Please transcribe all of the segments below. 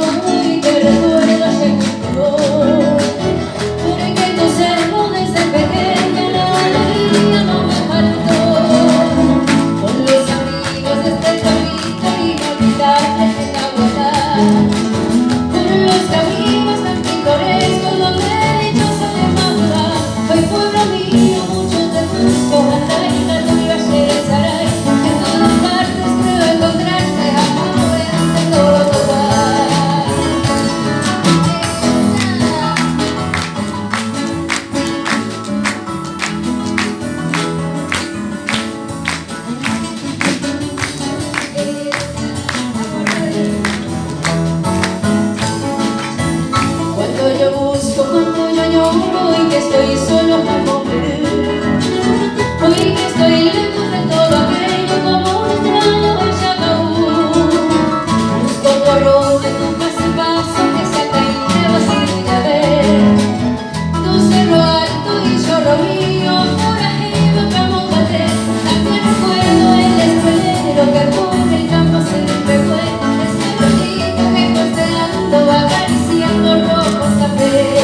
y te recuerdo seguro, porque tu cerro desde pequeña la alegría no me faltó. Con los amigos de este pueblito inolvidable de la abuela, por los caminos tan pintorescos donde dichosa de Mamba, hoy pueblo mío, muchos de Cusco, Andaina, Tuyo, Xerez, Saray, en todas partes creo encontrarte amor en todo lugar. Cuando yo busco, cuando yo lloro y que estoy solo como Perú, hoy que estoy lejos de todo aquello como un extraño del Chacaú, busco por donde tu paso y paso que se cae fácil de ver, tu cerro alto y chorro mío, forajido como Baté, también recuerdo el escuelero que por el campo siempre fue, ese bonito que costeando va acariciando rojos cafés.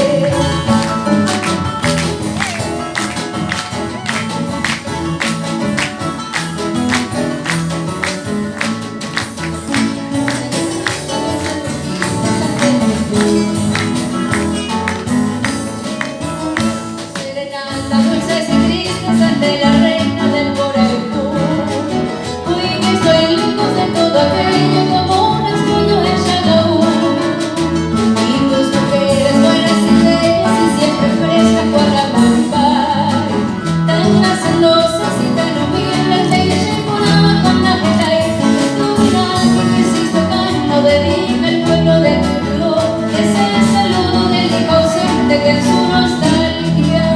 Serenata, dulces y tristes ante la reina del Borelú, hoy que estoy lejos de todo aquello como un escollo de Chacaú, y tus mujeres buenas ideas y siempre frescas para comprar, tan hacendosas y tan humildes de Yechecuraba con la Gelay, tu mirada que hiciste no dedica el pueblo de tu flor, ese saludo del hijo ausente que en su nostalgia.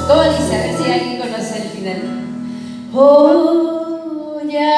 ¿Cómo dice? A ver si alguien conoce el final. Oh, ya